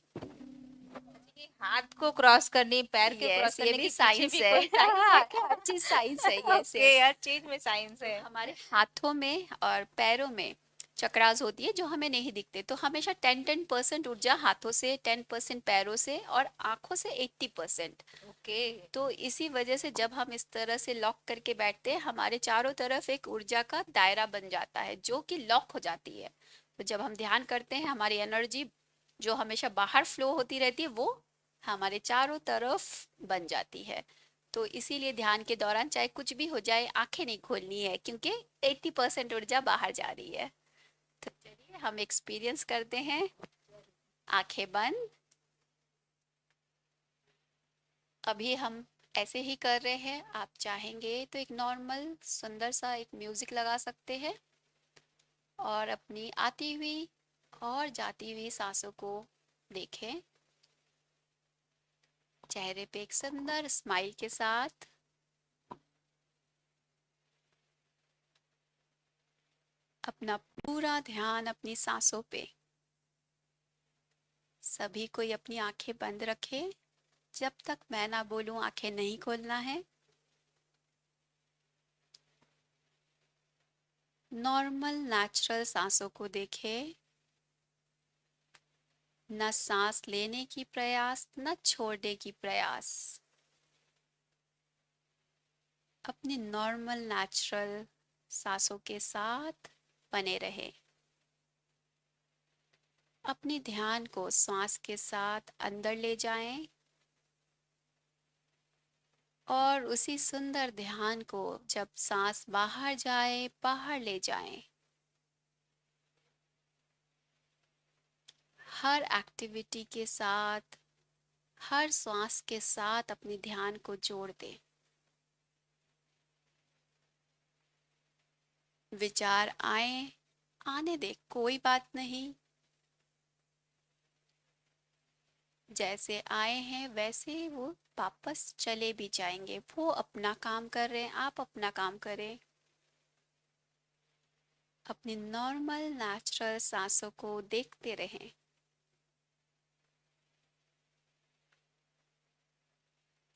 A: ये हाथ को क्रॉस करने, पैर के क्रॉस
B: यस, ये
A: करने
B: भी
A: के पीछे
B: साइंस
A: भी
B: है।
A: कोई साइंस है क्या?
B: हर चीज साइंस है। Yes
A: okay,
B: yes.
A: हर चीज में साइंस
B: तो
A: है।
B: हमारे हाथों में और पैरों में चक्रास होती है जो हमें नहीं दिखते। तो हमेशा 10% ऊर्जा हाथों से, 10% पैरों से, और आंखों से 80%।
A: ओके।
B: तो इसी वजह से जब हम इस तरह से लॉक करके बैठते हैं, हमारे चारों तरफ एक ऊर्जा का दायरा बन जाता है जो कि लॉक हो जाती है। तो जब हम ध्यान करते हैं, हमारी एनर्जी जो हमेशा बाहर फ्लो होती रहती है, वो हमारे चारों तरफ बन जाती है। तो इसीलिए ध्यान के दौरान चाहे कुछ भी हो जाए, आंखें नहीं खोलनी है, क्योंकि 80% ऊर्जा बाहर जा रही है। तो चलिए हम एक्सपीरियंस करते हैं। आंखें बंद। अभी हम ऐसे ही कर रहे हैं। आप चाहेंगे तो एक नॉर्मल सुंदर सा एक म्यूजिक लगा सकते हैं, और अपनी आती हुई और जाती हुई सांसों को देखें, चेहरे पे एक सुंदर स्माइल के साथ। अपना पूरा ध्यान अपनी सांसों पे। सभी कोई अपनी आंखें बंद रखे। जब तक मैं ना बोलूं आंखें नहीं खोलना है। नॉर्मल नेचुरल सांसों को देखें। न सांस लेने की प्रयास, न छोड़ने की प्रयास। अपनी नॉर्मल नेचुरल सांसों के साथ बने रहे। अपनी ध्यान को सांस के साथ अंदर ले जाएं, और उसी सुंदर ध्यान को जब सांस बाहर जाए, बाहर ले जाएं। हर एक्टिविटी के साथ, हर सांस के साथ अपने ध्यान को जोड़ दें। विचार आए, आने दे, कोई बात नहीं। जैसे आए हैं वैसे वो वापस चले भी जाएंगे। वो अपना काम कर रहे हैं, आप अपना काम करें। अपनी नॉर्मल नेचुरल सांसों को देखते रहें।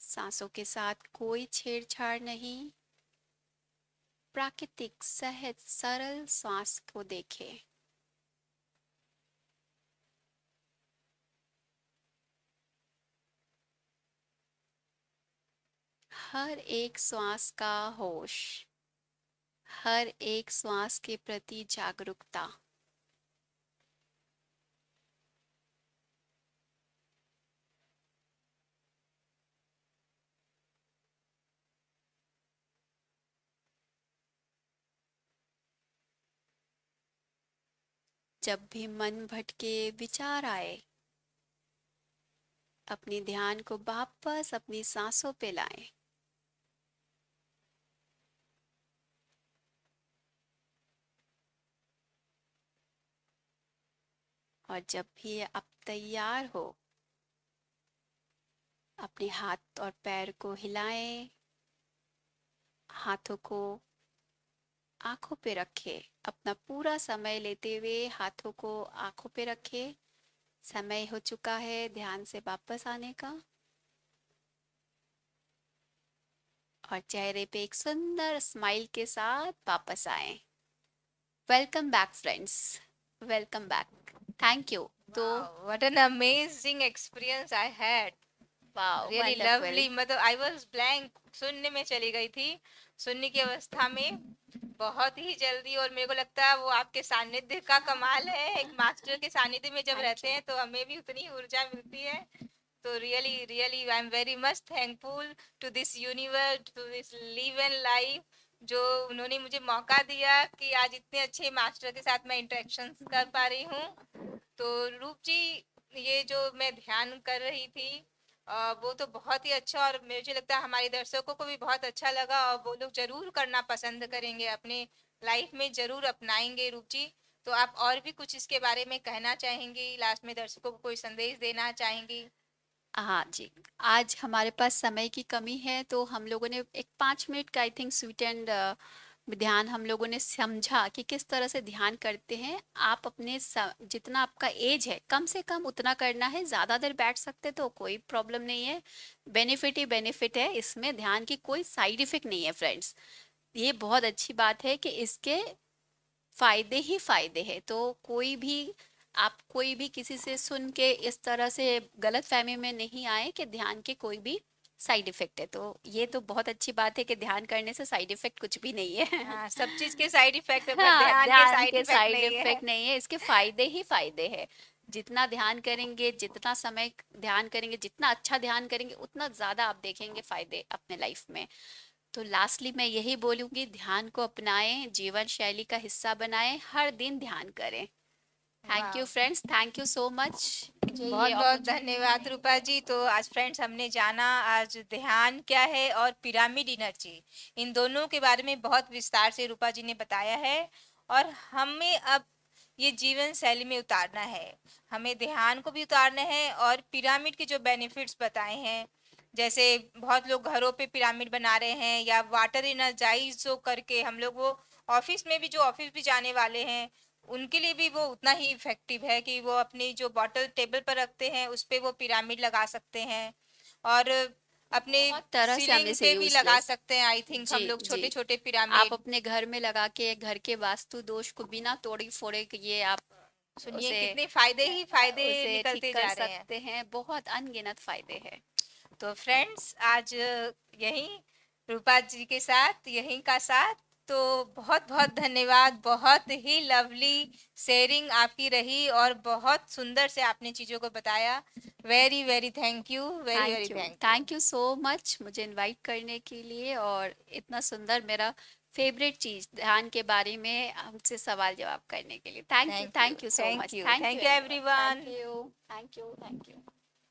B: सांसों के साथ कोई छेड़छाड़ नहीं। प्राकृतिक सहज सरल श्वास को देखें। हर एक श्वास का होश, हर एक श्वास के प्रति जागरूकता। जब भी मन भटके, विचार आए, अपने ध्यान को वापस अपनी सांसों पे लाएं। और जब भी आप तैयार हो, अपने हाथ और पैर को हिलाएं, हाथों को आंखों पे रखें। अपना पूरा समय लेते हुए हाथों को आंखों पे रखें। समय हो चुका है ध्यान से वापस आने का। और चेहरे पे एक सुंदर स्माइल के साथ वापस आए। Welcome back friends, welcome back. Thank you. तो
A: Wow, what an amazing experience I had.
B: वाह,
A: रियली
B: वंडरफुल।
A: लवली, मतलब आई वाज ब्लैंक, सुनने में चली गई थी, सुनने की अवस्था में बहुत ही जल्दी। और मेरे को लगता है वो आपके सानिध्य का कमाल है, एक मास्टर के सानिध्य में जब
B: थैंक
A: रहते
B: यू।
A: हैं तो हमें भी उतनी ऊर्जा मिलती है। तो really really I am very much thankful to this universe, to this live and life, जो उन्होंने मुझे मौका दिया कि आज इतने अच्छे मास्टर के साथ मैं इंटरेक्शन कर पा रही हूँ। तो रूप जी, ये जो मैं ध्यान कर रही थी वो तो बहुत ही अच्छा, और मुझे लगता है हमारे दर्शकों को भी बहुत अच्छा लगा, और वो लोग जरूर करना पसंद करेंगे, अपने लाइफ में जरूर अपनाएंगे। रूप जी, तो आप और भी कुछ इसके बारे में कहना चाहेंगी, लास्ट में दर्शकों को कोई संदेश देना चाहेंगी?
B: हाँ जी, आज हमारे पास समय की कमी है तो हम लोगों ने एक 5 मिनट का आई थिंक स्वीट एंड ध्यान हम लोगों ने समझा कि किस तरह से ध्यान करते हैं। आप अपने जितना आपका एज है कम से कम उतना करना है। ज़्यादा देर बैठ सकते तो कोई प्रॉब्लम नहीं है, बेनिफिट ही बेनिफिट है। इसमें ध्यान की कोई साइड इफेक्ट नहीं है फ्रेंड्स। ये बहुत अच्छी बात है कि इसके फायदे ही फायदे हैं। तो कोई भी, आप कोई भी किसी से सुन के इस तरह से गलत फहमी में नहीं आए कि ध्यान के कोई भी साइड इफेक्ट है। तो ये तो बहुत अच्छी बात है कि ध्यान करने से साइड इफेक्ट कुछ भी नहीं है।
A: हाँ, सब चीज के साइड इफेक्ट है, पर
B: हाँ,
A: ध्यान के
B: ध्यान
A: साइड
B: के
A: इफेक्ट
B: साइड
A: नहीं है।
B: इफेक्ट नहीं है, इसके फायदे ही फायदे हैं। जितना ध्यान करेंगे, जितना समय ध्यान करेंगे, जितना अच्छा ध्यान करेंगे, उतना ज्यादा आप देखेंगे फायदे अपने लाइफ में। तो लास्टली मैं यही बोलूंगी, ध्यान को अपनाएं, जीवन शैली का हिस्सा बनाएं, हर दिन ध्यान करें। थैंक
A: वाह,
B: you friends, thank you so much मुझे
A: बहुत
B: ये
A: बहुत
B: अपॉर्चुनिटी
A: धन्यवाद रूपा जी। तो आज फ्रेंड्स हमने जाना आज ध्यान क्या है और पिरामिड एनर्जी, इन दोनों के बारे में बहुत विस्तार से रूपा जी ने बताया है। और हमें अब ये जीवन शैली में उतारना है, हमें ध्यान को भी उतारना है, और पिरामिड के जो बेनिफिट्स बताए हैं, जैसे बहुत लोग घरों पे पिरामिड बना रहे हैं, या वाटर एनर्जाइज जो करके हम लोग वो ऑफिस में भी, जो ऑफिस भी जाने वाले हैं उनके लिए भी वो उतना ही इफेक्टिव है कि वो अपनी जो बॉटल टेबल पर रखते हैं उस पे वो पिरामिड लगा सकते हैं, और अपने
B: बहुत तरह से हम
A: सीलिंग
B: इसे
A: पे भी
B: यूज कर।
A: लगा सकते हैं, आई थिंक
B: जी
A: हम लोग
B: जी,
A: छोटे छोटे
B: आप
A: पिरामिड।
B: अपने घर में लगा के घर के वास्तु दोष को बिना तोड़ी फोड़े के ये आप
A: सुनिए
B: उसे
A: कितने फायदे ही फायदे
B: उसे ठीक
A: निकलते
B: कर
A: जा रहे हैं।
B: सकते हैं। बहुत अनगिनत फायदे हैं।
A: तो फ्रेंड्स आज यही रूपा जी के साथ यहीं का साथ। तो बहुत बहुत धन्यवाद, बहुत ही लवली शेयरिंग आपकी रही, और बहुत सुंदर से आपने चीज़ों को बताया। Very very thank you, very very thank you.
B: Thank you so much मुझे इनवाइट करने के लिए, और इतना सुंदर मेरा फेवरेट चीज ध्यान के बारे में हमसे सवाल जवाब करने के लिए
A: thank you,
B: thank you so
A: thank
B: much.
A: You,
B: thank you
A: thank you
B: everyone,
A: everyone.
B: Thank you, thank you,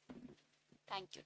B: thank you, thank you.